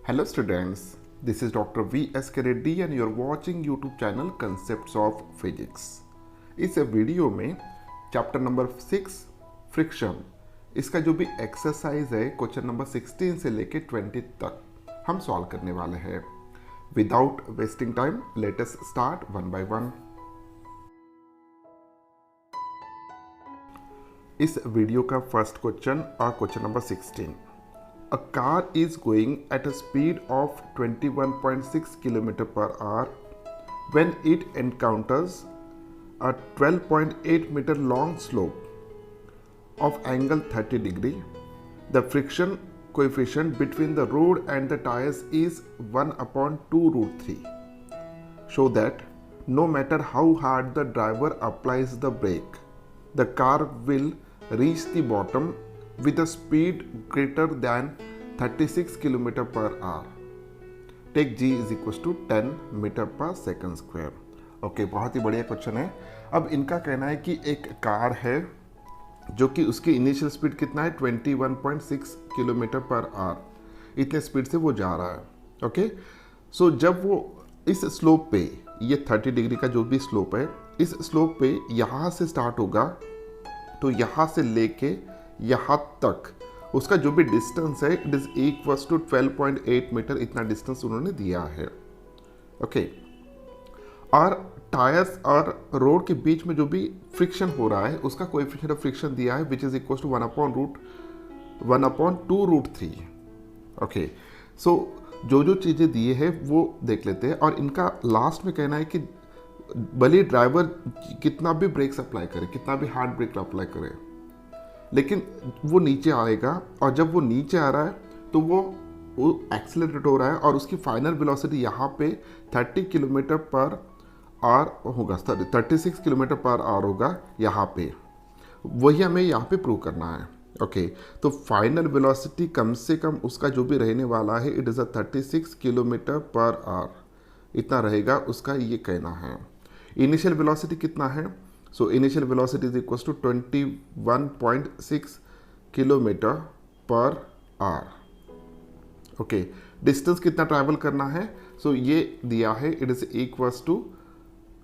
Hello students, this is Dr. V.S.K. Reddy and you are watching YouTube channel Concepts of Physics. इस video में chapter number 6 friction, इसका जो भी exercise है question number 16 से लेके 20 तक हम सॉल्व करने वाले हैं. Without wasting time let us start one by one. इस वीडियो का फर्स्ट क्वेश्चन और question number 16. A car is going at a speed of 21.6 km per hour when it encounters a 12.8 meter long slope of angle 30 degree. The friction coefficient between the road and the tires is 1 upon 2 root 3. Show that no matter how hard the driver applies the brake, the car will reach the bottom with a speed greater than 36 km per hour. Take g is equals to 10 metre per second square. Okay, बहुत ही बढ़िया question है. अब इनका कहना है कि एक car है जो कि उसकी इनिशियल स्पीड कितना है 21.6 किलोमीटर पर आवर. इतने स्पीड से वो जा रहा है. ओके, सो जब वो इस स्लोप पे, ये 30 डिग्री का जो भी स्लोप है, इस स्लोप पे यहाँ से स्टार्ट होगा तो यहाँ से लेके यहाँ तक उसका जो भी डिस्टेंस है it is equals to 12.8 metre. इतना डिस्टेंस उन्होंने दिया है. ओके, और टायर्स और रोड के बीच में जो भी फ्रिक्शन हो रहा है उसका कोएफिशिएंट ऑफ फ्रिक्शन दिया है which is equals to 1 upon 2 root 3. Okay, so जो चीज़ें दिए हैं वो देख लेते हैं. और इनका लास्ट में कहना है कि भले ड्राइवर कितना भी ब्रेक्स अप्लाई करे, कितना भी हार्ड ब्रेक अप्लाई करे, लेकिन वो नीचे आएगा. और जब वो नीचे आ रहा है तो वो एक्सेलरेट हो रहा है और उसकी फाइनल वेलोसिटी यहाँ पे 30 किलोमीटर पर आवर होगा, 36 किलोमीटर पर आवर होगा यहाँ पे. वही हमें यहाँ पे प्रूव करना है. ओके, तो फाइनल वेलोसिटी कम से कम उसका जो भी रहने वाला है it is a 36 kilometre per our. इतना रहेगा उसका, ये कहना है. इनिशियल वेलोसिटी कितना है? So initial velocity is equals to 21.6 kilometre per hour. Okay, distance कितना ट्रैवल करना है? सो ये दिया है it is equals to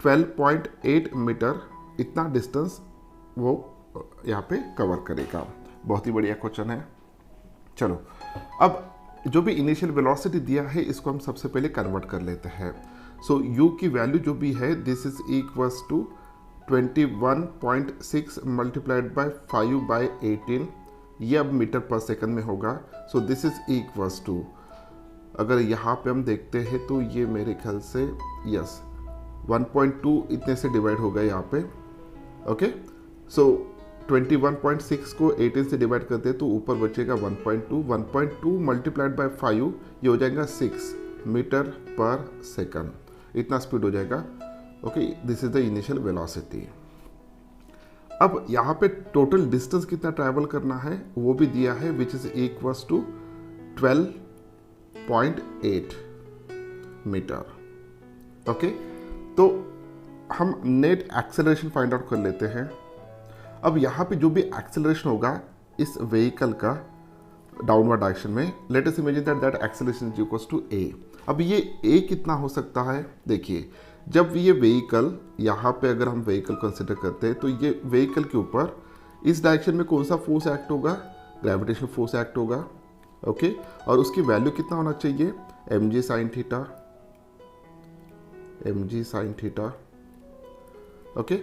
12.8 metre. इतना डिस्टेंस वो यहाँ पे कवर करेगा. बहुत ही बढ़िया क्वेश्चन है. चलो, अब जो भी इनिशियल वेलोसिटी दिया है इसको हम सबसे पहले कन्वर्ट कर लेते हैं. सो u की वैल्यू जो भी है this is equals to 21.6 multiplied by 5/18. ये अब मीटर पर सेकंड में होगा. So this is equals to, अगर यहाँ पे हम देखते हैं तो ये मेरे ख्याल से यस 1.2 इतने से डिवाइड होगा यहाँ पे. ओके, सो 21.6 को 18 से डिवाइड करते हैं तो ऊपर बचेगा 1.2 मल्टीप्लाइड बाय 5, ये हो जाएगा 6 मीटर पर सेकंड. इतना स्पीड हो जाएगा. Okay, this is the initial velocity. अब यहाँ पे टोटल डिस्टेंस कितना ट्रैवल करना है वो भी दिया है which is equals to 12.8 metre. Okay, तो हम नेट एक्सेलरेशन फाइंड आउट कर लेते हैं. अब यहाँ पे जो भी एक्सेलरेशन होगा इस व्हीकल का डाउनवर्ड डायरेक्शन में, let us imagine that acceleration is equals to a. अब ये a कितना हो सकता है? देखिए, जब ये व्हीकल यहाँ पे अगर हम व्हीकल कंसिडर करते हैं तो ये व्हीकल के ऊपर इस डायरेक्शन में कौन सा फोर्स एक्ट होगा? ग्रेविटेशनल फोर्स एक्ट होगा. ओके, और उसकी वैल्यू कितना होना चाहिए? mg sin theta. ओके,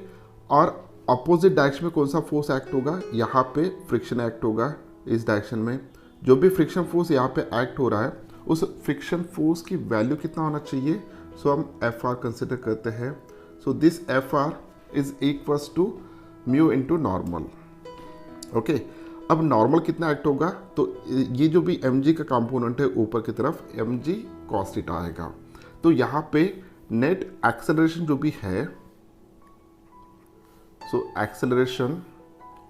और अपोजिट डायरेक्शन में कौन सा फोर्स एक्ट होगा? यहाँ पे फ्रिक्शन एक्ट होगा. इस डायरेक्शन में जो भी फ्रिक्शन फोर्स यहाँ पे एक्ट हो रहा है उस फ्रिक्शन फोर्स की वैल्यू कितना होना चाहिए? सो हम एफ आर कंसिडर करते हैं. So this F R is equals to mu into normal. Okay, अब नॉर्मल कितना एक्ट होगा? तो ये जो भी एम जी का कंपोनेंट है ऊपर की तरफ एम जी कॉस थीटा आएगा. तो यहाँ पे नेट एक्सेलरेशन जो भी है, so acceleration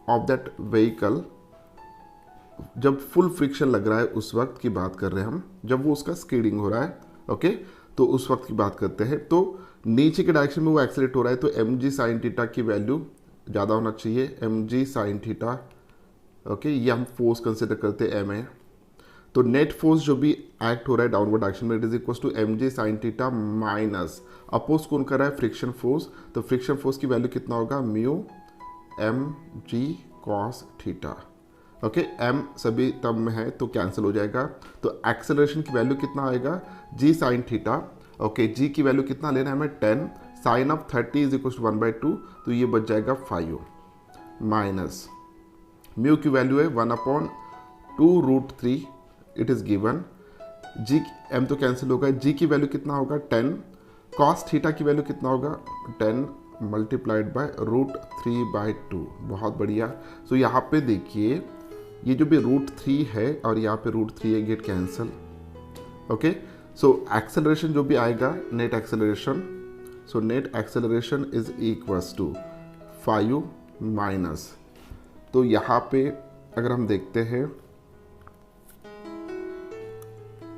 of that vehicle जब फुल फ्रिक्शन लग रहा है उस वक्त की बात कर रहे हैं हम, जब वो उसका स्कीडिंग हो रहा है. ओके, तो उस वक्त की बात करते हैं. तो नीचे के डायरेक्शन में वो एक्सेलरेट हो रहा है तो एम जी साइन थीटा की वैल्यू ज़्यादा होना चाहिए. M G sine theta. Okay, ये हम फोर्स कंसिडर करते हैं एम ए. तो नेट फोर्स जो भी एक्ट हो रहा है डाउनवर्ड डायरेक्शन में, it is equal to M G sine theta minus oppose कौन कर रहा है, फ्रिक्शन फोर्स, तो फ्रिक्शन फोर्स की वैल्यू कितना होगा, mu M G cos theta. Okay, M सभी टर्म में है तो कैंसिल हो जाएगा, तो एक्सेलरेशन की वैल्यू कितना आएगा, G sine theta. Okay, G की वैल्यू कितना लेना है हमें, 10, sine of 30 is equal to 1/2, तो ये बच जाएगा 5 माइनस म्यू की वैल्यू है 1/2√3, it is given, G M तो कैंसिल होगा, जी की वैल्यू कितना होगा 10, कॉस थीटा की वैल्यू कितना होगा 10 मल्टीप्लाइड बाय √3/2। बहुत बढ़िया। सो यहाँ पे देखिए ये जो भी √3 है और यहाँ पे √3 है, get cancel. Okay, so acceleration जो भी आएगा net acceleration, so net acceleration is equals to 5 minus, तो यहाँ पे अगर हम देखते हैं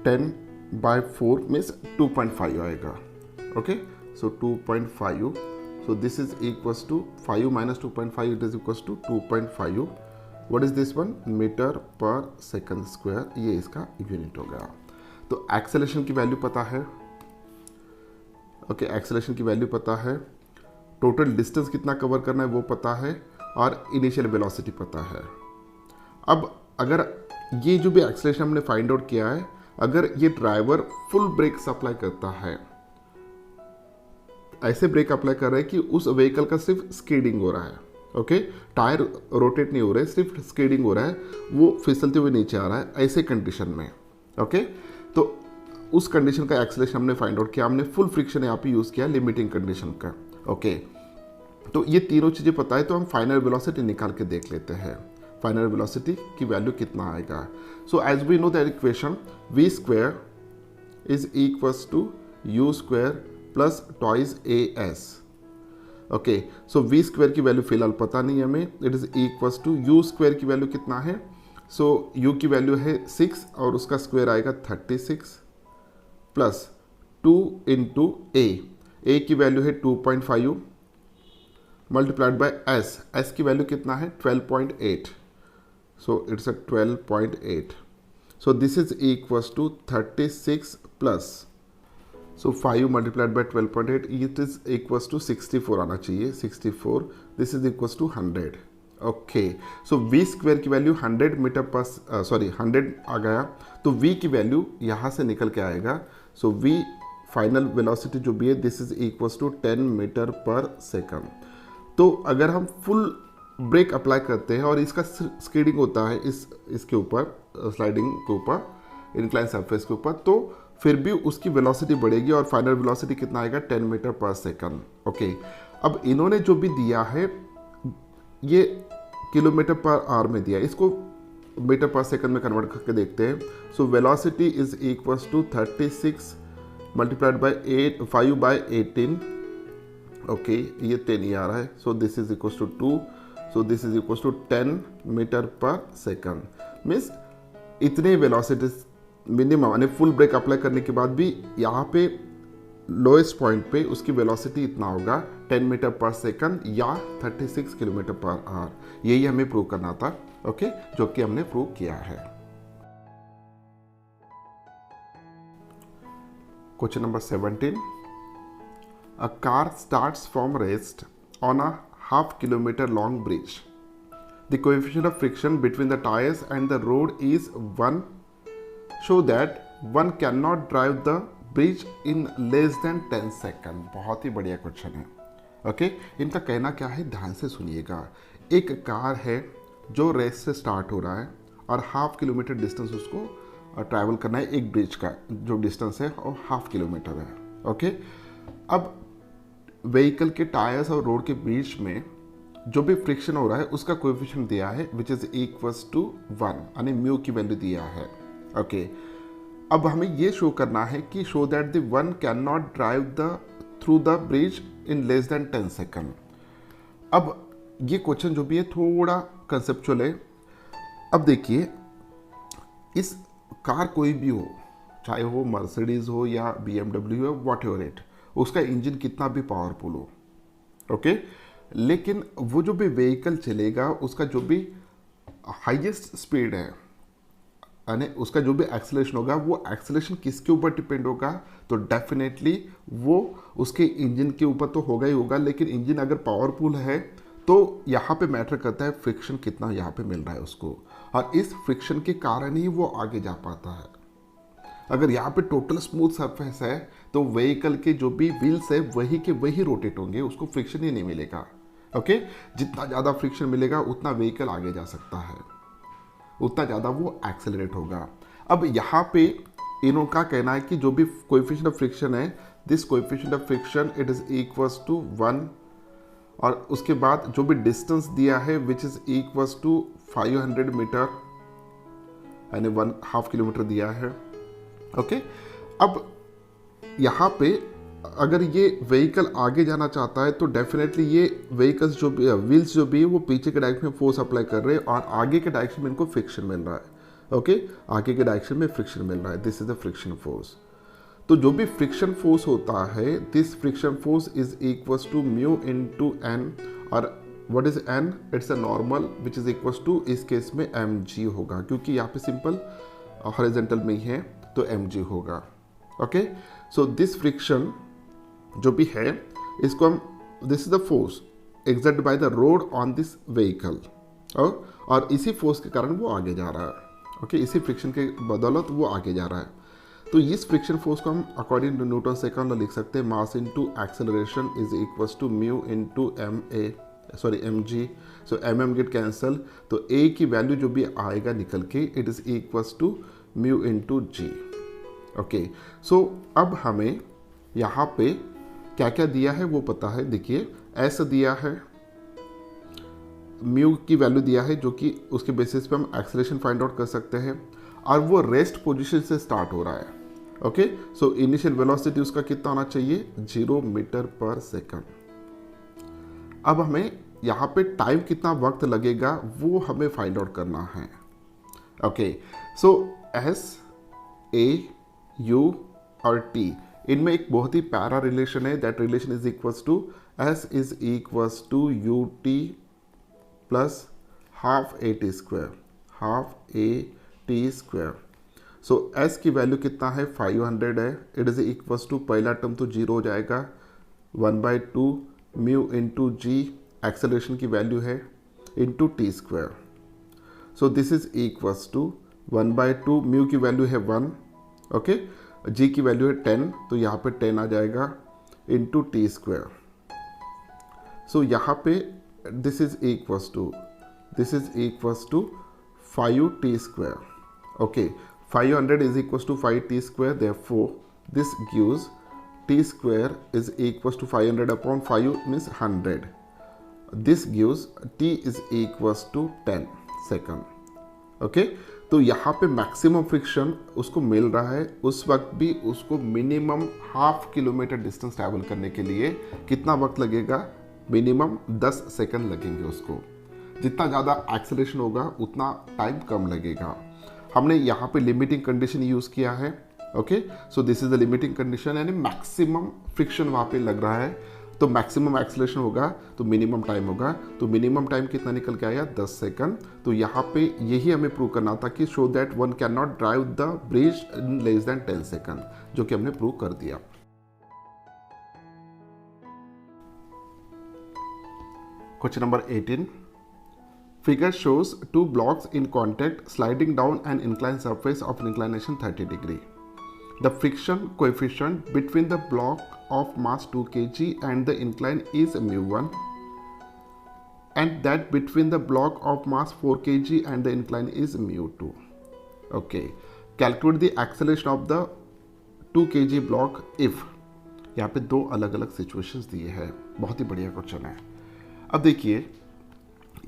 10/4 मीन्स 2.5 आएगा। Okay, so 2.5, so this is equals to 5 minus 2.5, it is equals to 2.5, what is this one, metre per second square, ये इसका यूनिट हो गया। तो एक्सेलरेशन की वैल्यू पता है, ओके, एक्सेलरेशन की वैल्यू पता है, टोटल डिस्टेंस कितना कवर करना है वो पता है, और इनिशियल वेलोसिटी पता है। अब अगर ये जो भी एक्सेलरेशन हमने फाइंड आउट किया है, अगर ये ड्राइवर फुल ब्रेक अप्लाई करता है, ऐसे ब्रेक अप्लाई कर रहा है कि उस व्हीकल का सिर्फ स्कीडिंग हो रहा है, ओके, टायर रोटेट नहीं हो रहे, सिर्फ स्कीडिंग हो रहा है, वो फिसलते हुए नीचे आ रहा है, ऐसे कंडीशन में, ओके, तो उस कंडीशन का एक्सेलरेशन हमने फाइंड आउट किया, हमने फुल फ्रिक्शन यहाँ पे यूज़ किया लिमिटिंग कंडीशन का। ओके, तो ये तीनों चीज़ें पता है, तो हम फाइनल वेलोसिटी निकाल के देख लेते हैं, फाइनल वेलोसिटी की वैल्यू कितना आएगा। So as we know that equation, V square is equals to U square plus twice A S. Okay, so V square की वैल्यू फिलहाल पता नहीं है हमें, it is equals to U square की वैल्यू कितना है, सो यू की वैल्यू है 6 और उसका स्क्वायर आएगा 36 प्लस 2 इंटू ए की वैल्यू है 2.5 मल्टीप्लाइड बाय एस की वैल्यू कितना है 12.8, so it's uh 12.8, so this is equals to 36 plus, so 5 multiplied by 12.8, it is equals to 64 आना चाहिए, 64, this is equals to 100। Okay, so V square की value 100 metre per 100 आ गया, तो we की value यहाँ से निकल के आएगा, सो वी फाइनल वेलोसिटी जो भी है this is equals to 10 metre per second. तो अगर हम फुल ब्रेक अप्लाई करते हैं और इसका स्कीडिंग होता है इसके ऊपर, स्लाइडिंग के ऊपर, इंक्लाइन सरफेस के ऊपर, तो फिर भी उसकी वेलोसिटी बढ़ेगी और फाइनल वेलोसिटी कितना आएगा 10 मीटर पर सेकंड। ओके, अब इन्होंने जो भी दिया है ये किलोमीटर पर आवर में दिया है, इसको मीटर पर सेकंड में कन्वर्ट करके देखते हैं। So velocity is equals to 36 multiplied by 5/18, okay, ये 10 ही आ रहा है, so this is equals to 2, so this is equals to 10 metre per second, means इतने वेलोसिटी मिनिमम, यानी फुल ब्रेक अप्लाई करने के बाद भी यहाँ पे लोएस्ट पॉइंट पे उसकी वेलोसिटी इतना होगा 10 मीटर पर सेकंड या 36 किलोमीटर पर आवर, यही हमें प्रूव करना था। ओके, जो कि हमने प्रूव किया है। Question number 17, a car starts from rest on a half kilometer long bridge. The coefficient of friction between the tires and the road is 1, show that one cannot drive the bridge in less than 10 seconds. बहुत ही बढ़िया question है। Okay, इनका कहना क्या है, ध्यान से सुनिएगा। एक कार है जो रेस से स्टार्ट हो रहा है और ½ किलोमीटर डिस्टेंस उसको ट्रैवल करना है, एक ब्रिज का जो डिस्टेंस है और ½ किलोमीटर है। ओके, अब व्हीकल के टायर्स और रोड के बीच में जो भी फ्रिक्शन हो रहा है उसका कोएफिशिएंट दिया है विच इज इक्वल्स टू 1, यानी म्यू की वैल्यू दिया है। ओके, अब हमें ये शो करना है कि show that the one can not drive the through the bridge in less than 10 second. अब ये क्वेश्चन जो भी है थोड़ा कंसेप्चुअल है। अब देखिए, इस कार कोई भी हो, चाहे वो मर्सिडीज हो या BMW हो, वॉट एवर इट, उसका इंजन कितना भी पावरफुल हो, ओके, लेकिन वो जो भी व्हीकल चलेगा उसका जो भी हाईएस्ट स्पीड है, यानी उसका जो भी एक्सेलरेशन होगा वो एक्सेलरेशन किसके ऊपर डिपेंड होगा, तो डेफिनेटली वो उसके इंजन के ऊपर तो होगा ही होगा, लेकिन इंजन अगर पावरफुल है तो यहाँ पे मैटर करता है फ्रिक्शन कितना यहाँ पे मिल रहा है उसको, और इस फ्रिक्शन के कारण ही वो आगे जा पाता है। अगर यहाँ पे टोटल स्मूथ सरफेस है तो व्हीकल के जो भी व्हील्स है वही के वही रोटेट होंगे, उसको फ्रिक्शन ही नहीं मिलेगा। ओके, जितना ज़्यादा फ्रिक्शन मिलेगा उतना व्हीकल आगे जा सकता है, उतना ज़्यादा वो एक्सेलरेट होगा। अब यहाँ पे इन्हों का कहना है कि जो भी कोएफिशिएंट ऑफ फ्रिक्शन है, this coefficient of friction it is equals to 1, और उसके बाद जो भी डिस्टेंस दिया है which is equals to 500 metre, यानी 1/2 किलोमीटर दिया है। ओके, अब यहाँ पे अगर ये व्हीकल आगे जाना चाहता है तो डेफिनेटली ये व्हीकल्स जो भी व्हील्स जो भी है वो पीछे के डायरेक्शन में फोर्स अप्लाई कर रहे हैं और आगे के डायरेक्शन में इनको फ्रिक्शन मिल रहा है। ओके, आगे के डायरेक्शन में फ्रिक्शन मिल रहा है, this is the friction force. तो जो भी फ्रिक्शन फोर्स होता है, this friction force is equals to mu into N, और what is N, it's a normal which is equals to, इस केस में mg होगा, क्योंकि यहाँ पे सिंपल हॉरिजॉन्टल में ही है तो mg होगा। ओके, सो दिस फ्रिक्शन जो भी है इसको हम, this is the force exerted by the road on this vehicle, और इसी फोर्स के कारण वो आगे जा रहा है। ओके, इसी फ्रिक्शन के बदौलत वो आगे जा रहा है। तो इस फ्रिक्शन फोर्स को हम अकॉर्डिंग टू न्यूटन सेकंड लिख सकते हैं, mass into acceleration is equals to mu into mg। So mm get cancel, तो a की वैल्यू जो भी आएगा निकल के it is equals to mu into g। Okay, so अब हमें यहाँ पे क्या क्या दिया है वो पता है। देखिए, ऐसा दिया है, म्यू की वैल्यू दिया है जो कि उसके बेसिस पे हम एक्सेलरेशन फाइंड आउट कर सकते हैं, और वो रेस्ट पोजीशन से स्टार्ट हो रहा है। ओके, सो इनिशियल वेलोसिटी उसका कितना होना चाहिए, 0 मीटर पर सेकंड। अब हमें यहाँ पे टाइम कितना वक्त लगेगा वो हमें फाइंड आउट करना है। Okay, so S, A, U और T, इनमें एक बहुत ही प्यारा रिलेशन है, that relation is equals to S is equals to UT plus half AT square, half AT square. So S की वैल्यू कितना है, 500 है, इट इज इक्वल्स टू, पहला टर्म तो 0 हो जाएगा, 1/2 म्यू इंटू जी, एक्सेलरेशन की वैल्यू है, into T square. So this is equals to 1/2, mu की वैल्यू है 1, ओके, जी की वैल्यू है 10, तो यहाँ पे 10 आ जाएगा, इंटू टी स्क्वायर। सो यहाँ पे this is equals to 5t square. Okay, 500 is equals to 5t square, therefore this gives t square is equals to 500 upon 5 means 100. This gives t is equals to 10 second. Okay, तो यहाँ पे maximum friction उसको मिल रहा है, उस वक्त भी उसको मिनिमम 1/2 किलोमीटर डिस्टेंस ट्रैवल करने के लिए कितना वक्त लगेगा, मिनिमम 10 सेकंड लगेंगे उसको। जितना ज़्यादा एक्सेलरेशन होगा उतना टाइम कम लगेगा। हमने यहाँ पे लिमिटिंग कंडीशन यूज़ किया है। Okay, so this is the limiting condition, यानी मैक्सिमम फ्रिक्शन वहाँ पे लग रहा है, तो मैक्सिमम एक्सेलरेशन होगा तो मिनिमम टाइम होगा, तो मिनिमम टाइम कितना निकल के आया, 10 सेकंड। तो यहाँ पे यही हमें प्रूव करना था कि show that one can not drive the bridge in less than 10 second, जो कि हमने प्रूव कर दिया। Question number 18, figure shows two blocks in contact sliding down an inclined surface of inclination 30 degree. The friction coefficient between the block of mass 2 kg and the incline is mu1, and that between the block of mass 4 kg and the incline is mu2. Okay, calculate the acceleration of the 2 kg block if, यहाँ पे दो अलग अलग situations दिए हैं, बहुत ही बढ़िया question है। अब देखिए,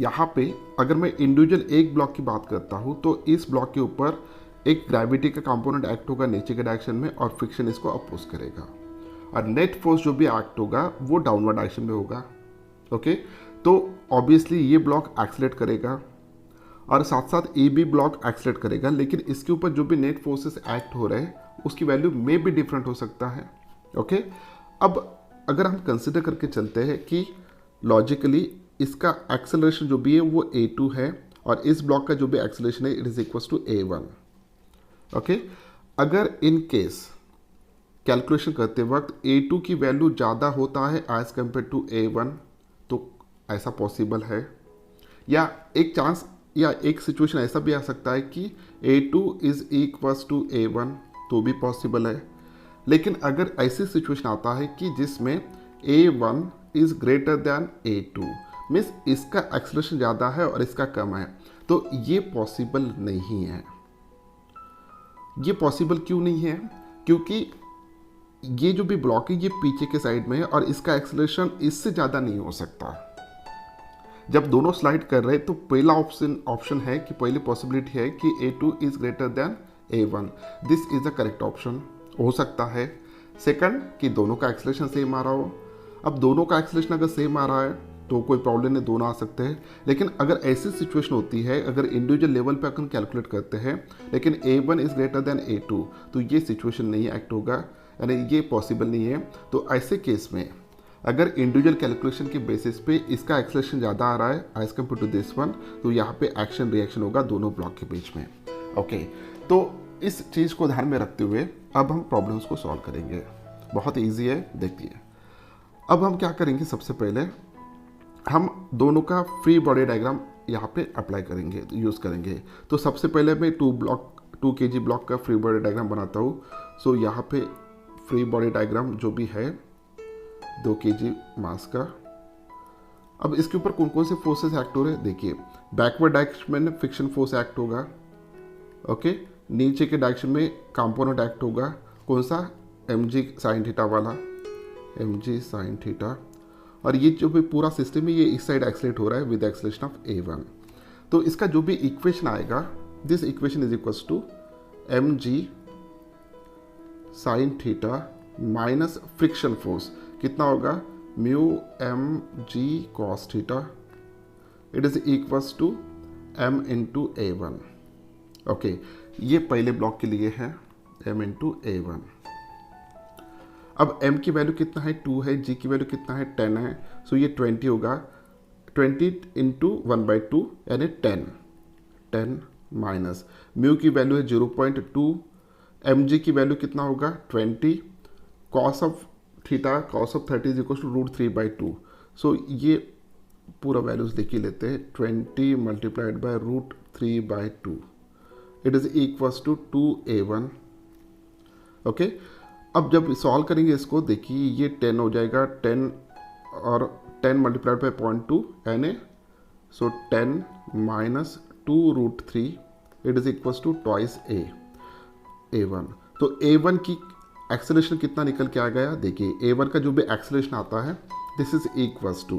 यहाँ पे अगर मैं इंडिविजुअल एक ब्लॉक की बात करता हूँ तो इस ब्लॉक के ऊपर एक ग्रेविटी का कंपोनेंट एक्ट होगा नीचे के डायरेक्शन में और फ्रिक्शन इसको अपोज करेगा, और नेट फोर्स जो भी एक्ट होगा वो डाउनवर्ड डायरेक्शन में होगा। ओके, तो ऑब्वियसली ये ब्लॉक एक्सलेट करेगा और साथ साथ ए भी ब्लॉक एक्सलेट करेगा, लेकिन इसके ऊपर जो भी नेट फोर्सेस एक्ट हो रहे हैं उसकी वैल्यू में भी डिफरेंट हो सकता है। ओके, अब अगर हम कंसिडर करके चलते हैं कि लॉजिकली इसका एक्सेलरेशन जो भी है वो a2 है और इस ब्लॉक का जो भी एक्सेलरेशन है it is equals to a1। Okay, अगर इन केस कैलकुलेशन करते वक्त A2 की वैल्यू ज़्यादा होता है एज कम्पेयर टू A1, तो ऐसा पॉसिबल है। या एक चांस या एक सिचुएशन ऐसा भी आ सकता है कि A2 is equals to A1, तो भी पॉसिबल है। लेकिन अगर ऐसी सिचुएशन आता है कि जिसमें A1 is greater than A2, means इसका एक्सेलरेशन ज़्यादा है और इसका कम है, तो ये पॉसिबल नहीं है। ये पॉसिबल क्यों नहीं है? क्योंकि ये जो भी ब्लॉक है ये पीछे के साइड में है और इसका एक्सेलरेशन इससे ज़्यादा नहीं हो सकता। जब दोनों स्लाइड कर रहे हैं तो पहला ऑप्शन है कि पहली पॉसिबिलिटी है कि A2 is greater than A1, this is the correct option, हो सकता है। सेकंड कि दोनों का एक्सेलरेशन सेम आ रहा हो। अब दोनों का एक्सेलरेशन अगर सेम आ रहा है तो कोई प्रॉब्लम नहीं, दोनों आ सकते हैं। लेकिन अगर ऐसी सिचुएशन होती है, अगर इंडिविजुअल लेवल पे अपन कैलकुलेट करते हैं लेकिन A1 is greater than A2, तो ये सिचुएशन नहीं एक्ट होगा, यानी ये पॉसिबल नहीं है। तो ऐसे केस में अगर इंडिविजुअल कैलकुलेशन के बेसिस पे इसका एक्सेलरेशन ज़्यादा आ रहा है as compare to this one, तो यहाँ पे एक्शन रिएक्शन होगा दोनों ब्लॉक के बीच में। ओके, तो इस चीज़ को ध्यान में रखते हुए अब हम प्रॉब्लम्स को सॉल्व करेंगे। बहुत ईजी है, देखिए। अब हम क्या करेंगे, सबसे पहले हम दोनों का फ्री बॉडी डायग्राम यहाँ पे अप्लाई करेंगे, यूज़ करेंगे। तो सबसे पहले मैं 2 kg ब्लॉक का फ्री बॉडी डायग्राम बनाता हूँ। सो यहाँ पे फ्री बॉडी डायग्राम जो भी है 2 kg मास का। अब इसके ऊपर कौन कौन से फोर्सेस एक्ट हो रहे हैं, देखिए। बैकवर्ड डायरेक्शन में फ्रिक्शन फोर्स एक्ट होगा। ओके, नीचे के डायरेक्शन में कंपोनेंट एक्ट होगा, कौन सा, mg sin थीटा वाला, mg sin थीटा। और ये जो भी पूरा सिस्टम है ये इस साइड एक्सेलरेट हो रहा है विद एक्सेलरेशन ऑफ A1। तो इसका जो भी इक्वेशन आएगा, this equation is equals to mg sin theta minus friction force, कितना होगा, mu mg cos theta, it is equals to m into A1। Okay, ये पहले ब्लॉक के लिए है, m इंटू A1। अब m की वैल्यू कितना है, 2 है, g की वैल्यू कितना है, 10 है। सो ये 20 होगा, 20 इंटू 1/2 यानी 10 माइनस म्यू की वैल्यू है 0.2, mg की वैल्यू कितना होगा, 20, cos of theta, cos of 30 is equal to √3/2। So ये पूरा वैल्यूज देख ही लेते हैं, 20 multiplied by √3/2, it is equals to 2A1। Okay, अब जब सॉल्व करेंगे इसको, देखिए ये 10 हो जाएगा, 10 और 10 मल्टीप्लाइड बाय 0.2 यानी, so 10 minus 2√3, it is equals to twice A1। तो A1 की एक्सेलरेशन कितना निकल के आ गया, देखिए A1 का जो भी एक्सेलरेशन आता है दिस इज इक्वल्स टू,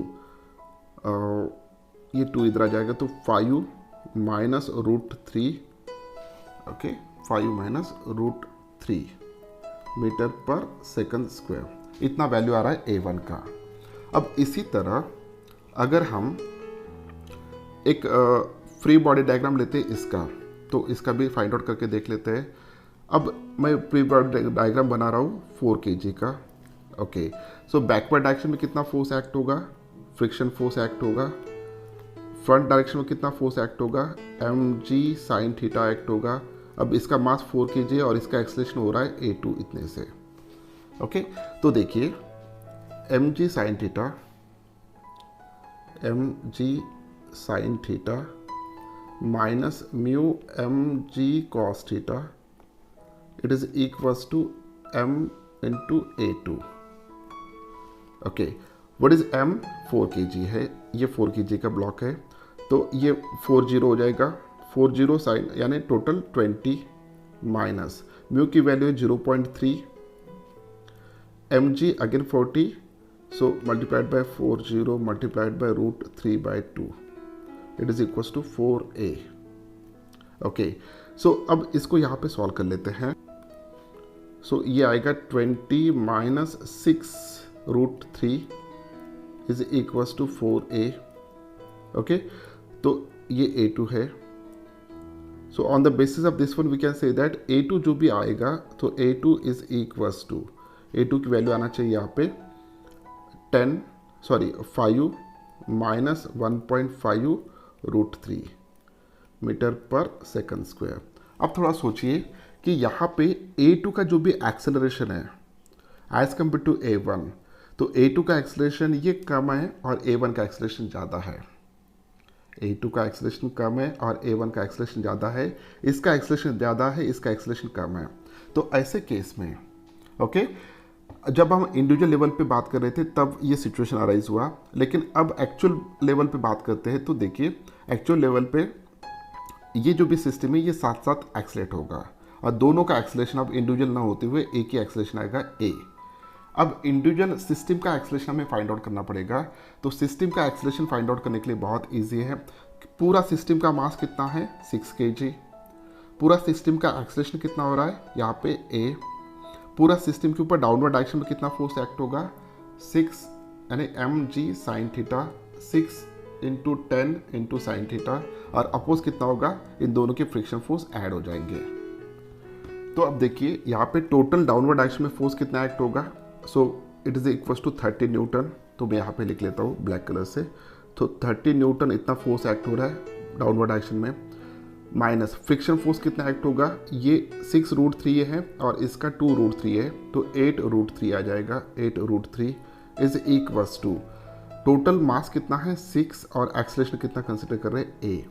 ये 2 इधर आ जाएगा तो 5 minus √3, okay, 5 minus √3 metre per second square, इतना वैल्यू आ रहा है A1 का। अब इसी तरह अगर हम एक फ्री बॉडी डायग्राम लेते हैं इसका, तो इसका भी फाइंड आउट करके देख लेते हैं। अब मैं फ्री बॉडी डायग्राम बना रहा हूँ 4 kg का। ओके, सो बैकवर्ड डायरेक्शन में कितना फोर्स एक्ट होगा, फ्रिक्शन फोर्स एक्ट होगा। फ्रंट डायरेक्शन में कितना फोर्स एक्ट होगा, mg sin थीटा एक्ट होगा। अब इसका मास 4 kg है और इसका एक्सेलरेशन हो रहा है A2 इतने से। ओके, तो देखिए mg sin theta, mg sin theta minus mu mg cos theta, it is equals to m into A2। Okay, what is m, 4 kg है, ये 4 kg का ब्लॉक है, तो ये 40 हो जाएगा, 40 साइन यानी टोटल 20 माइनस म्यू की वैल्यू है 0.3, mg again 40, so multiplied by 40 multiplied by √3/2, it is equals to 4A। Okay, so अब इसको यहाँ पे सॉल्व कर लेते हैं। सो ये आएगा 20 minus 6√3 is equals to 4A। Okay, तो ये A2 है। So on the basis of this one we can say that A2 जो भी आएगा, तो A2 is equals to, A2 की वैल्यू आना चाहिए यहाँ पे 5 minus 1.5 √3 metre per second square. अब थोड़ा सोचिए कि यहाँ पे A2 का जो भी एक्सेलरेशन है एज कम्पेयर टू A1, तो A2 का एक्सेलरेशन ये कम है और A1 का एक्सेलरेशन ज़्यादा है। A2 का एक्सेलरेशन कम है और A1 का एक्सेलरेशन ज़्यादा है, इसका एक्सेलरेशन ज़्यादा है, इसका एक्सेलरेशन कम है। तो ऐसे केस में ओके, जब हम इंडिविजुअल लेवल पे बात कर रहे थे तब ये सिचुएशन अराइज हुआ, लेकिन अब एक्चुअल लेवल पे बात करते हैं तो देखिए एक्चुअल लेवल पे ये जो भी सिस्टम है ये साथ साथ एक्सेलेट होगा और दोनों का एक्सेलेशन अब इंडिविजुअल ना होते हुए एक ही एक्सेलेशन आएगा A। अब इंडिविजुअल सिस्टम का एक्सेलेशन हमें फाइंड आउट करना पड़ेगा। तो सिस्टम का एक्सेलेशन फाइंड आउट करने के लिए बहुत इजी है। पूरा सिस्टम का मास कितना है 6 kg, पूरा सिस्टम का एक्सेलेशन कितना हो रहा है यहाँ पे A, पूरा सिस्टम के ऊपर डाउनवर्ड डायरेक्शन में कितना फोर्स एक्ट होगा 6 यानी mg sin theta 6 into 10 into sine theta, और अपोज कितना होगा, इन दोनों के फ्रिक्शन फोर्स ऐड हो जाएंगे। तो अब देखिए यहाँ पे टोटल डाउनवर्ड डायरेक्शन में फोर्स कितना एक्ट होगा, so it is equal to 30 newton. तो मैं यहाँ पे लिख लेता हूँ ब्लैक कलर से, तो 30 न्यूटन इतना फोर्स एक्ट हो रहा है डाउनवर्ड डायरेक्शन में, माइनस फ्रिक्शन फोर्स कितना एक्ट होगा, ये 6√3 है और इसका 2√3 है, तो 8√3 आ जाएगा। 8√3 is equals to total mass कितना है 6 और एक्सेलरेशन कितना कंसिडर कर रहे हैं A।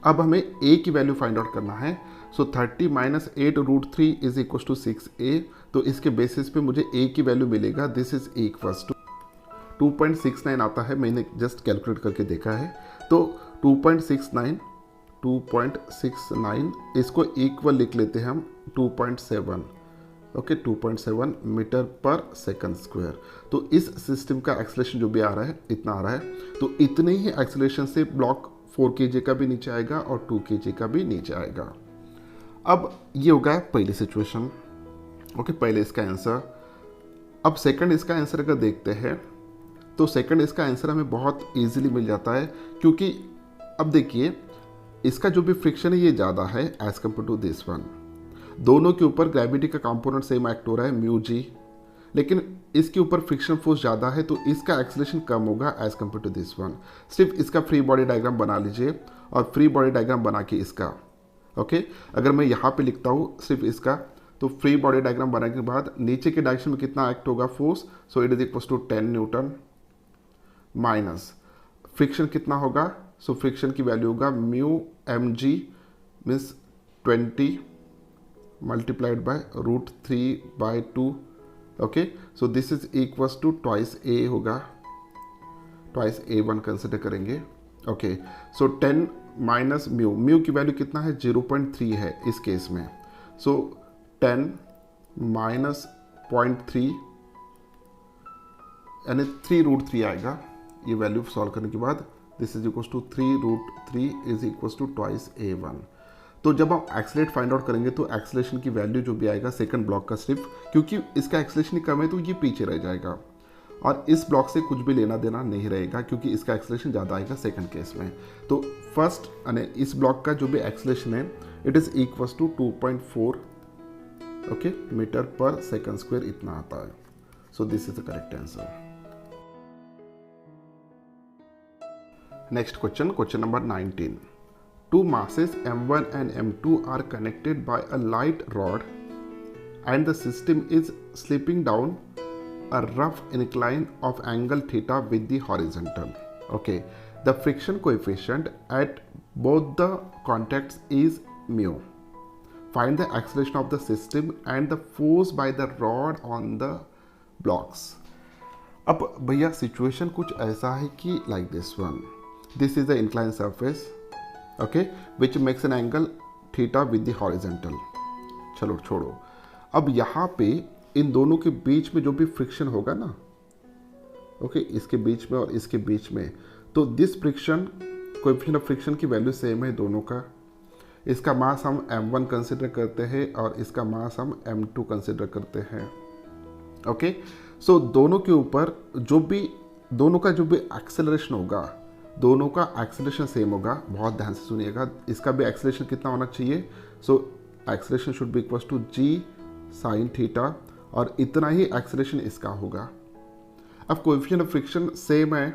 अब हमें A की वैल्यू फाइंड आउट करना है। So 30 minus 8√3 is equal to 6A। तो इसके बेसिस पे मुझे A की वैल्यू मिलेगा, दिस इज इक्वल्स टू 2.69 आता है, मैंने जस्ट कैलकुलेट करके देखा है। तो 2.69 इसको इक्वल लिख लेते हैं हम 2.7, okay 2.7 metre per second square. तो इस सिस्टम का एक्सेलरेशन जो भी आ रहा है इतना आ रहा है, तो इतने ही एक्सेलरेशन से ब्लॉक 4 kg का भी नीचे आएगा और 2 kg का भी नीचे आएगा। अब ये होगा पहली सिचुएशन, ओके पहले इसका आंसर। अब सेकंड इसका आंसर अगर देखते हैं तो सेकंड इसका आंसर हमें बहुत इजीली मिल जाता है, क्योंकि अब देखिए इसका जो भी फ्रिक्शन है ये ज़्यादा है as compare to this one. दोनों के ऊपर ग्रेविटी का कंपोनेंट सेम एक्ट हो रहा है μg, लेकिन इसके ऊपर फ्रिक्शन फोर्स ज़्यादा है तो इसका एक्सेलरेशन कम होगा as compare to this one. सिर्फ इसका फ्री बॉडी डायग्राम बना लीजिए और फ्री बॉडी डायग्राम बना के इसका, ओके अगर मैं यहाँ पे लिखता हूँ सिर्फ इसका, तो फ्री बॉडी डायग्राम बनाने के बाद नीचे के डायरेक्शन में कितना एक्ट होगा force, so it is equal to 10 newton minus friction कितना होगा, सो फ्रिक्शन की वैल्यू होगा μmg means 20 multiplied by √3/2, okay so this is equals to twice A होगा, ट्वाइस A1 कंसिडर करेंगे, ओके सो 10 माइनस म्यू की value कितना है 0.3 है इस केस में, सो 10 माइनस 0.3 यानी 3√3 आएगा। ये वैल्यू सॉल्व करने के बाद this is equals to 3√3 is equals to twice A1। तो जब हम एक्सेलेरेट फाइंड आउट करेंगे तो एक्सेलेरेशन की वैल्यू जो भी आएगा सेकंड ब्लॉक का सिर्फ, क्योंकि इसका एक्सेलेरेशन ही कम है तो ये पीछे रह जाएगा और इस ब्लॉक से कुछ भी लेना देना नहीं रहेगा क्योंकि इसका एक्सेलेरेशन ज़्यादा आएगा सेकंड केस में। तो फर्स्ट यानी इस ब्लॉक का जो भी एक्सेलेरेशन है it is equals to 2.4 okay metre per second square इतना आता है। So this is the correct answer. Next question, question number 19। Two masses m1 and m2 are connected by a light rod and the system is slipping down a rough incline of angle theta with the horizontal. Okay, the friction coefficient at both the contacts is mu. Find the acceleration of the system and the force by the rod on the blocks. अब भैया situation कुछ ऐसा है कि like this one. This is the inclined surface, okay, which makes an angle theta with the horizontal. चलो छोड़ो, अब यहाँ पे इन दोनों के बीच में जो भी फ्रिक्शन होगा ना, ओके इसके बीच में और इसके बीच में, तो this friction coefficient of friction की वैल्यू सेम है दोनों का। इसका मास हम m1 कंसिडर करते हैं और इसका मास हम m2 कंसिडर करते हैं, ओके सो दोनों के ऊपर जो भी दोनों का जो भी एक्सेलरेशन होगा दोनों का एक्सेलरेशन सेम होगा। बहुत ध्यान से सुनिएगा, इसका भी एक्सेलरेशन कितना होना चाहिए, so acceleration should be equals to g sin theta और इतना ही एक्सेलरेशन इसका होगा। अब कोएफिशिएंट ऑफ फ्रिक्शन सेम है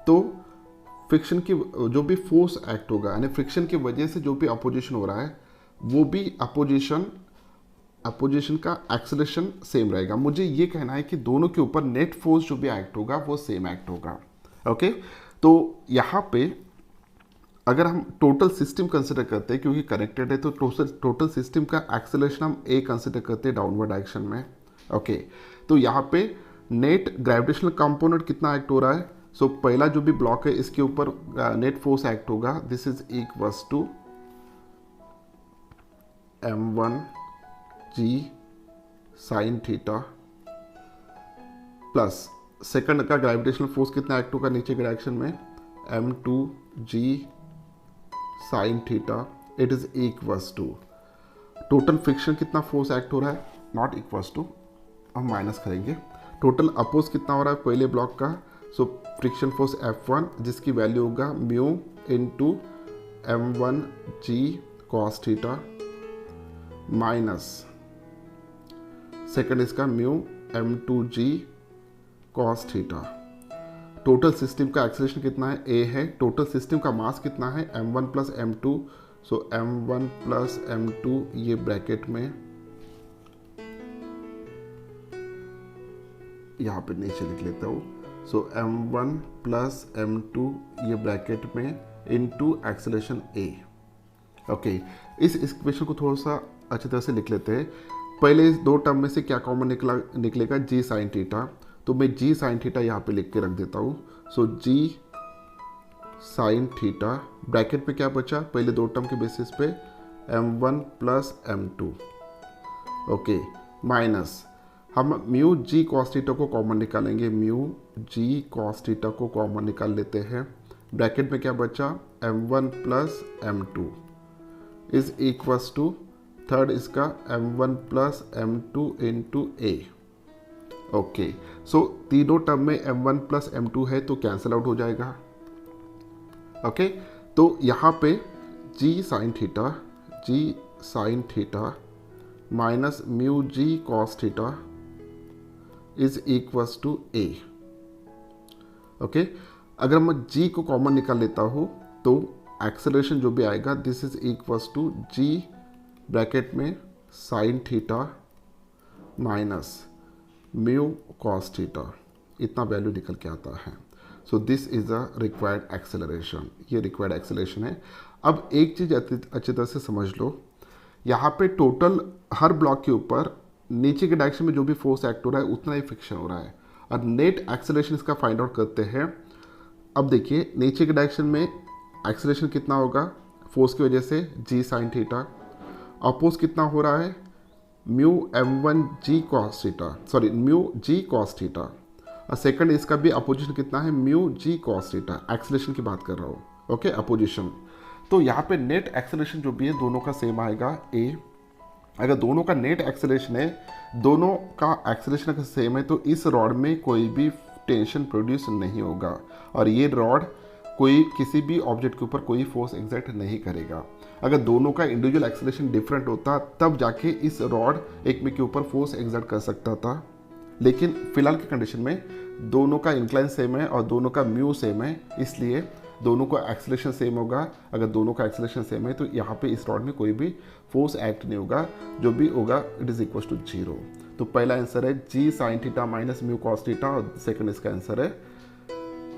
तो फ्रिक्शन की जो भी फोर्स एक्ट होगा यानी फ्रिक्शन की वजह से जो भी अपोजिशन हो रहा है वो भी अपोजिशन का एक्सेलरेशन सेम रहेगा। मुझे ये कहना है कि दोनों के ऊपर नेट फोर्स जो भी एक्ट होगा वो सेम एक्ट होगा। ओके, तो यहाँ पे अगर हम टोटल सिस्टम कंसिडर करते हैं, क्योंकि कनेक्टेड है, तो टोटल सिस्टम का एक्सेलरेशन हम ए कंसिडर करते हैं डाउनवर्ड डायरेक्शन में। ओके, तो यहाँ पे नेट ग्रेविटेशनल कंपोनेंट कितना एक्ट हो रहा है? सो पहला जो भी ब्लॉक है इसके ऊपर नेट फोर्स एक्ट होगा, this is equals to m1g sine theta plus second का ग्रेविटेशनल फोर्स कितना एक्ट होगा नीचे के डायरेक्शन में, m2g sine theta, it is equals to total friction कितना फोर्स एक्ट हो रहा है, नॉट इक्वल्स टू, हम माइनस करेंगे, टोटल अपोज कितना हो रहा है पहले ब्लॉक का, सो फ्रिक्शन फोर्स F1 जिसकी वैल्यू होगा mu into m1g cos theta minus second इसका mu m2g cos theta. Total system का एक्सेलरेशन कितना है, a है, टोटल सिस्टम का मास कितना है m1 प्लस m2, सो m1 प्लस m2 ये ब्रैकेट में यहाँ पे नीचे लिख लेता हूँ, सो m1 प्लस m2 ये ब्रैकेट में इनटू एक्सेलरेशन a। ओके, इस इक्वेशन को थोड़ा सा अच्छी तरह से लिख लेते हैं। पहले इस दो टर्म में से क्या कॉमन निकलेगा, g साइन थीटा, तो मैं g साइन थीटा यहाँ पे लिख के रख देता हूँ, सो g साइन थीटा ब्रैकेट पे क्या बचा, पहले दो टर्म के बेसिस पे m1 plus m2, okay, minus हम म्यू जी कॉस थीटा को कॉमन निकालेंगे, म्यू जी कॉस थीटा को कॉमन निकाल लेते हैं, ब्रैकेट में क्या बचा m1 plus m2 is equals to third इसका m1 plus m2 into A. Okay, so तीनों टर्म में m1 प्लस m2 है तो कैंसिल आउट हो जाएगा। ओके, तो यहाँ पे g sine theta minus mu G cos theta is equals to A. Okay, अगर मैं g को कॉमन निकाल लेता हूँ तो एक्सेलरेशन जो भी आएगा this is equals to g bracket में sine theta minus mu cos theta, इतना वैल्यू निकल के आता है। So this is a required acceleration, ये रिक्वायर्ड एक्सेलरेशन है। अब एक चीज़ अच्छी तरह से समझ लो, यहाँ पे टोटल हर ब्लॉक के ऊपर नीचे के डायरेक्शन में जो भी फोर्स एक्ट हो रहा है उतना ही फ्रिक्शन हो रहा है, और नेट एक्सेलरेशन इसका फाइंड आउट करते हैं। अब देखिए नीचे के डायरेक्शन में एक्सेलरेशन कितना होगा फोर्स की वजह से, g साइन थीटा, अपोज कितना हो रहा है mu m1g cos theta, sorry mu g cos theta, और सेकंड इसका भी अपोजिशन कितना है mu g cos theta, acceleration की बात कर रहा हूँ। ओके, अपोजिशन, तो यहाँ पे नेट एक्सेलरेशन जो भी है दोनों का सेम आएगा a। अगर दोनों का नेट एक्सेलरेशन है, दोनों का एक्सेलरेशन अगर सेम है तो इस रॉड में कोई भी टेंशन प्रोड्यूस नहीं होगा, और ये रॉड कोई किसी भी ऑब्जेक्ट के ऊपर कोई फोर्स एग्जर्ट नहीं करेगा। अगर दोनों का इंडिविजुअल एक्सेलरेशन डिफरेंट होता तब जाके इस रॉड एक में के ऊपर फोर्स एग्जर्ट कर सकता था, लेकिन फिलहाल की कंडीशन में दोनों का इंक्लाइन सेम है और दोनों का म्यू सेम है, इसलिए दोनों का एक्सेलरेशन सेम होगा। अगर दोनों का एक्सेलरेशन सेम है तो यहाँ पे इस रॉड में कोई भी फोर्स एक्ट नहीं होगा, जो भी होगा इट इज इक्वल टू 0। तो पहला आंसर है g sine theta minus mu cos theta, और सेकंड इसका आंसर है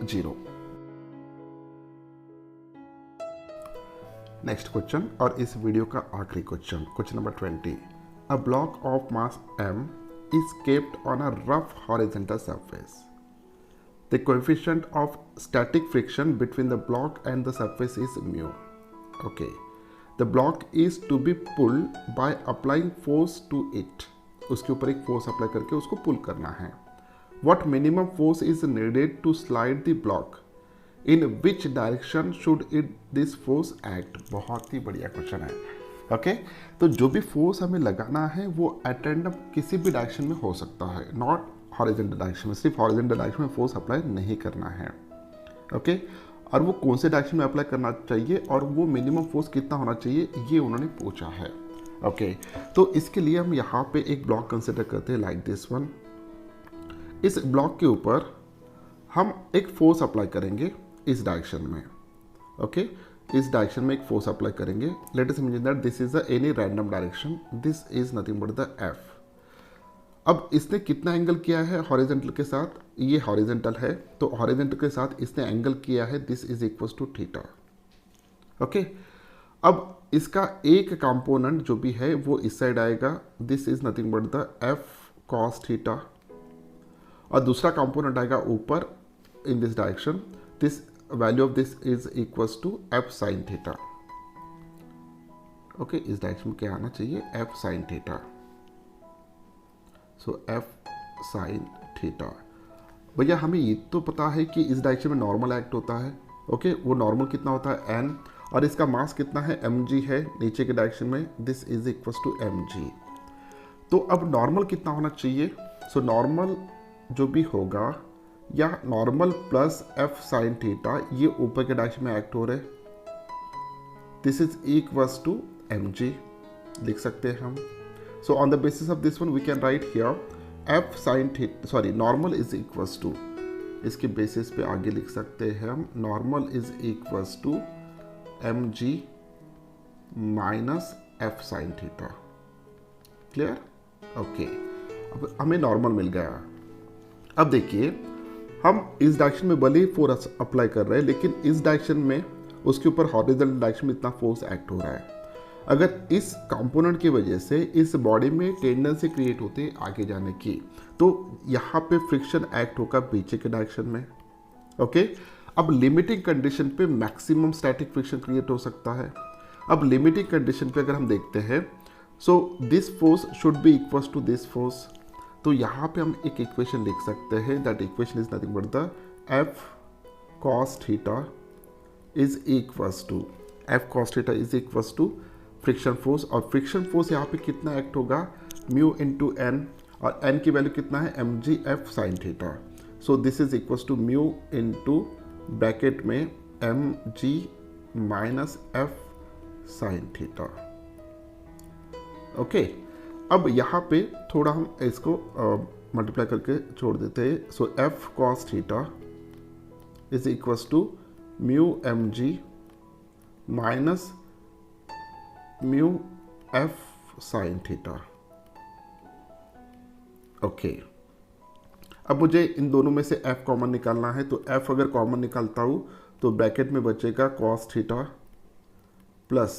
0। नेक्स्ट क्वेश्चन और इस वीडियो का आखिरी question, question number 20। A block of mass m is kept on a rough horizontal surface. The coefficient of static friction between the block and the surface is mu. Okay. The block is to be pulled by applying force to it. उसके ऊपर एक force apply करके उसको पुल करना है। What minimum force is needed to slide the block? In which direction should this force act? बहुत ही बढ़िया question है। ओके, तो जो भी फोर्स हमें लगाना है वो एट रैंडम किसी भी डायरेक्शन में हो सकता है, नॉट हॉरिजॉन्टल डायरेक्शन में, सिर्फ हॉरिजॉन्टल डायरेक्शन में फोर्स अप्लाई नहीं करना है। ओके, और वो कौन से डायरेक्शन में अप्लाई करना चाहिए और वो मिनिमम फोर्स कितना होना चाहिए ये उन्होंने पूछा है। ओके, तो इसके लिए हम यहाँ पे एक ब्लॉक कंसिडर करते हैं लाइक दिस वन। इस ब्लॉक के ऊपर हम एक फोर्स अप्लाई करेंगे इस डायरेक्शन में। ओके, इस डायरेक्शन में एक फोर्स अप्लाई करेंगे. Late us imagine that this is any random direction, this is nothing but the F. अब इसने कितना एंगल किया है हॉरिजेंटल के साथ, ये हॉरिजेंटल है, तो हॉरिजेंटल के साथ इसने एंगल किया है, this is equal to theta. Okay, अब इसका एक कंपोनेंट जो भी है वो इस साइड आएगा, this is nothing but the F cos theta, और दूसरा कंपोनेंट आएगा ऊपर in this direction, this value of this is equal to F sine theta. Okay, इस डायरेक्शन में क्या आना चाहिए, F sine theta. So F sine theta. भैया हमें ये तो पता है कि इस डायरेक्शन में नॉर्मल एक्ट होता है. ओके, वो नॉर्मल कितना होता है एन, और इसका मास कितना है mg है नीचे के डायरेक्शन में, this is equal to mg. तो अब नॉर्मल कितना होना चाहिए, सो नॉर्मल जो भी होगा, या normal plus F sine theta, ये ऊपर के डायरेक्शन में एक्ट हो रहे, this is equal to mg लिख सकते हैं हम. So on the basis of this one we can write here f sin theta, sorry, normal is equals to, इसके बेसिस पे आगे लिख सकते हैं हम, normal is equals to mg minus f sin theta. Clear? Okay, अब हमें normal मिल गया. अब देखिए हम इस डायरेक्शन में भले ही फोर्स अप्लाई कर रहे हैं, लेकिन इस डायरेक्शन में उसके ऊपर हॉरिजॉन्टल डायरेक्शन में इतना फोर्स एक्ट हो रहा है. अगर इस कंपोनेंट की वजह से इस बॉडी में टेंडेंसी क्रिएट होते हैं आगे जाने की, तो यहाँ पे फ्रिक्शन एक्ट होगा पीछे के डायरेक्शन में. ओके, अब लिमिटिंग कंडीशन पे मैक्सिमम स्टैटिक फ्रिक्शन क्रिएट हो सकता है. अब लिमिटिंग कंडीशन पे अगर हम देखते हैं, so this force should be equal to this force. तो यहाँ पे हम एक इक्वेशन लिख सकते हैं, that equation is nothing but the F cos theta is equal to, F cos theta is equal to friction force, और फ्रिक्शन फोर्स यहाँ पे कितना एक्ट होगा, म्यू इंटू एन, और एन की वैल्यू कितना है M G F sine theta. So this is equal to mu into bracket में M G minus F sine theta. Okay, अब यहाँ पे थोड़ा हम इसको मल्टीप्लाई करके छोड़ देते हैं. So F cos theta is equal to mu M G minus mu F sine theta. Okay, अब मुझे इन दोनों में से f कॉमन निकालना है, तो f अगर कॉमन निकालता हूँ तो ब्रैकेट में बचेगा cos थीटा प्लस,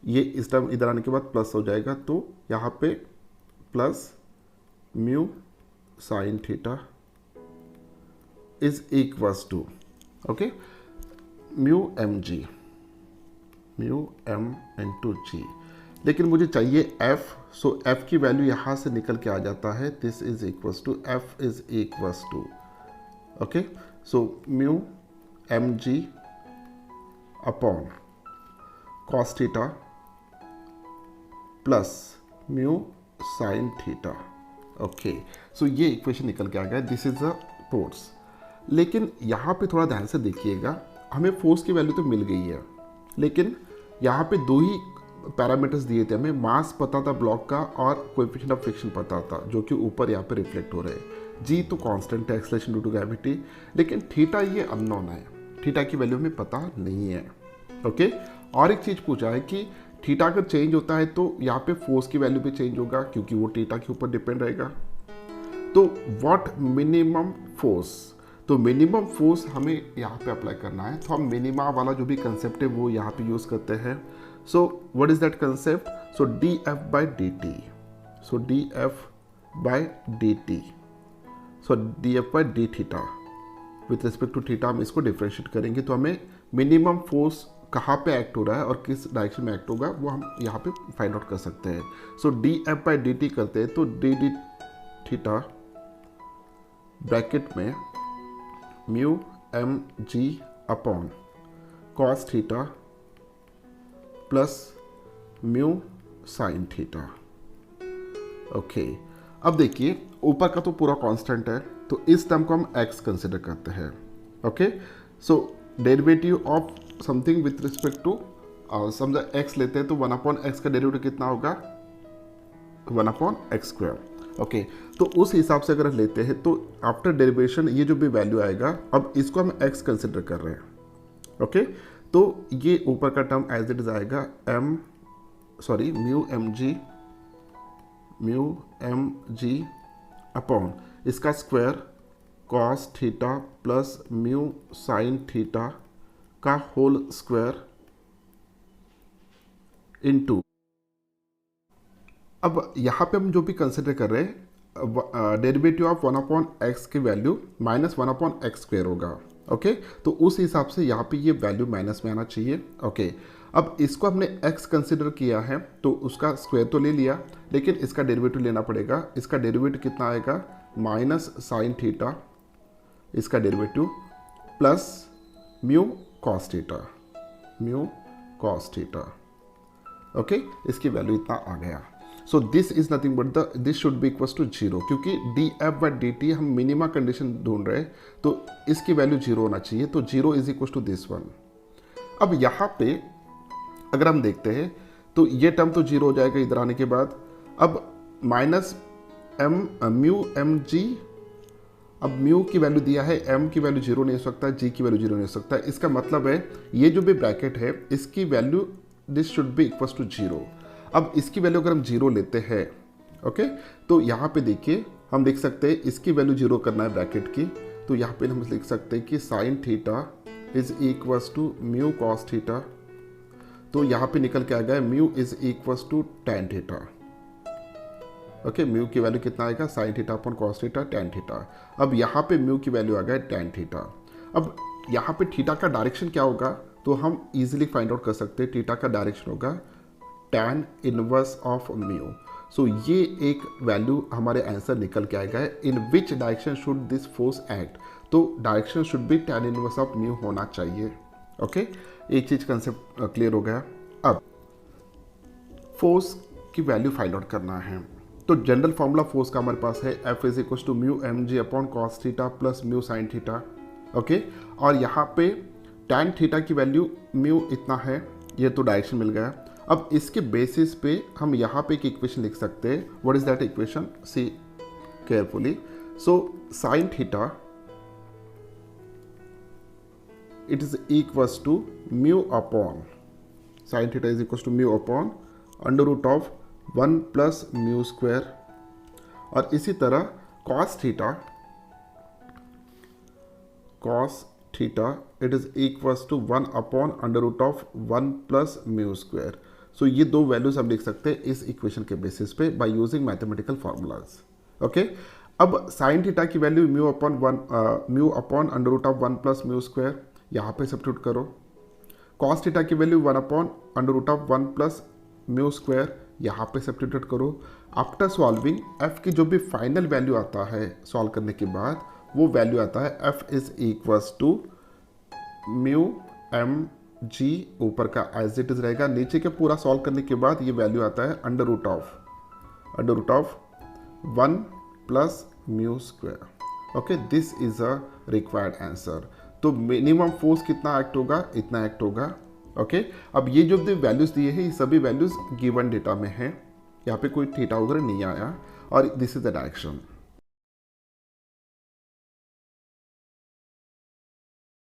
ये इस टाइम इधर आने के बाद प्लस हो जाएगा, तो यहाँ पे plus mu sine theta is equals to, okay, mu M G, mu M into G. लेकिन मुझे चाहिए f, सो f की वैल्यू यहाँ से निकल के आ जाता है, this is equals to, f is equals to, okay, so mu M G upon cos theta plus mu sine theta. Okay, so ये इक्वेशन निकल के आ गया, दिस इज अ फोर्स. लेकिन यहाँ पे थोड़ा ध्यान से देखिएगा, हमें फोर्स की वैल्यू तो मिल गई है, लेकिन यहाँ पे दो ही पैरामीटर्स दिए थे, हमें मास पता था ब्लॉक का और कोएफिशिएंट ऑफ फ्रिक्शन पता था, जो कि ऊपर यहाँ पे रिफ्लेक्ट हो रहे हैं. जी तो कांस्टेंट है, एक्सेलरेशन ड्यू टू ग्रेविटी, लेकिन थीटा ये अननोन है, थीटा की वैल्यू हमें पता नहीं है. ओके, और एक चीज़ पूछा है कि थीटा अगर चेंज होता है तो यहाँ पे फोर्स की वैल्यू भी चेंज होगा, क्योंकि वो थीटा के ऊपर डिपेंड रहेगा. तो व्हाट मिनिमम फोर्स, तो मिनिमम फोर्स हमें यहाँ पे अप्लाई करना है, तो हम मिनिमा वाला जो भी कंसेप्ट है वो यहाँ पे यूज़ करते हैं. So what is that concept, so D F by D T, so D F by D T, so D F by D theta, with respect to theta हम इसको डिफ्रेंशिएट करेंगे, तो हमें मिनिमम फोर्स कहाँ पे act हो रहा है और किस डायरेक्शन में एक्ट होगा वो हम यहाँ पे फाइंड आउट कर सकते हैं. So D F by D T करते हैं, तो डी डी थीटा ब्रैकेट में mu M G upon cos theta plus mu sine theta. Okay, अब देखिए ऊपर का तो पूरा कांस्टेंट है, तो इस टर्म को हम x कंसिडर करते हैं. Okay, so derivative of something with respect to, समझा x लेते हैं तो 1/x का डेरिवेटिव कितना होगा, 1/x². ओके, तो उस हिसाब से अगर लेते हैं तो आफ्टर डेरिवेशन ये जो भी वैल्यू आएगा, अब इसको हम x कंसिडर कर रहे हैं. ओके, तो ये ऊपर का टर्म एज इट इज आएगा म्यू एम जी अपॉन इसका square cos theta plus mu sine theta का होल स्क्वायर इनटू, अब यहाँ पे हम जो भी कंसिडर कर रहे हैं डेरिवेटिव ऑफ 1/x की वैल्यू माइनस 1/x स्क्वायर होगा। ओके, तो उस हिसाब से यहाँ पे ये वैल्यू माइनस में आना चाहिए। ओके, अब इसको हमने x कंसिडर किया है तो उसका स्क्वायर तो ले लिया, लेकिन इसका डेरिवेटिव लेना पड़ेगा। इसका डेरिवेटिव कितना आएगा, माइनस साइन थीटा इसका derivative plus mu cos theta. Okay, इसकी वैल्यू इतना आ गया। So this is nothing but this should be equals to 0, क्योंकि D F by D T हम मिनिमा कंडीशन ढूंढ रहे हैं, तो इसकी वैल्यू 0 होना चाहिए। तो 0 is equals to this one. अब यहाँ पे अगर हम देखते हैं तो ये टर्म तो 0 हो जाएगा इधर आने के बाद। अब माइनस म्यू एम जी, अब म्यू की वैल्यू दिया है, एम की वैल्यू 0 नहीं हो सकता, जी की वैल्यू 0 नहीं हो सकता। इसका मतलब है ये जो भी ब्रैकेट है इसकी value this should be equals to 0। अब इसकी वैल्यू अगर हम 0 लेते हैं, ओके, तो यहाँ पे देखिए हम लिख सकते हैं इसकी वैल्यू 0 करना है ब्रैकेट की, तो यहाँ पे हम लिख सकते हैं कि sine theta is equals to mu cos theta. तो यहाँ पे निकल के आ गया mu is equals to tan theta. Okay, mu की वैल्यू कितना आएगा, sine theta upon cos theta tan theta. अब यहाँ पे म्यू की वैल्यू आ गया टेन थीटा। अब यहाँ पे थीटा का डायरेक्शन क्या होगा, तो हम इजीली फाइंड आउट कर सकते हैं। थीटा का डायरेक्शन होगा tan inverse of mu. So ये एक वैल्यू हमारे आंसर निकल के आएगा। In which direction should this force act, तो direction should be tan inverse of mu होना चाहिए। ओके, एक चीज कंसेप्ट क्लियर हो गया। अब फोर्स की वैल्यू फाइंड आउट करना है, तो जनरल फॉर्मूला फोर्स का हमारे पास है F is equal to mu M G upon cos theta plus mu sine theta. Okay, और यहाँ पे tan थीटा की वैल्यू म्यू इतना है, ये तो डायरेक्शन मिल गया। अब इसके बेसिस पे हम यहाँ पे एक इक्वेशन लिख सकते हैं। What is that equation, see carefully. So sine theta it is equals to mu upon, sine theta is equals to mu upon under root of 1 plus mu square. और इसी तरह cos theta it is equals to 1 upon under root of 1 plus mu square. So ये दो values हम लिख सकते हैं इस इक्वेशन के बेसिस पे by using mathematical formulas. Okay, अब साइन थीटा की value mu upon under root of 1 plus mu square, यहाँ पे सब्स्टिट्यूट करो। कॉस थीटा की value 1 upon under root of 1 plus mu square, यहाँ पे सब्स्टिट्यूट करो। आफ्टर सॉल्विंग एफ की जो भी फाइनल वैल्यू आता है सॉल्व करने के बाद, वो वैल्यू आता है F is equals to mu M G, ऊपर का एज इट इज रहेगा, नीचे के पूरा सॉल्व करने के बाद ये वैल्यू आता है under root of 1 plus mu square. Okay, this is a required answer. तो मिनिमम फोर्स कितना एक्ट होगा, इतना एक्ट होगा। ओके, अब ये जो भी वैल्यूज दिए हैं ये सभी वैल्यूज गिवन डेटा में है, यहाँ पे कोई थीटा वगैरह नहीं आया, और दिस इज द डायरेक्शन।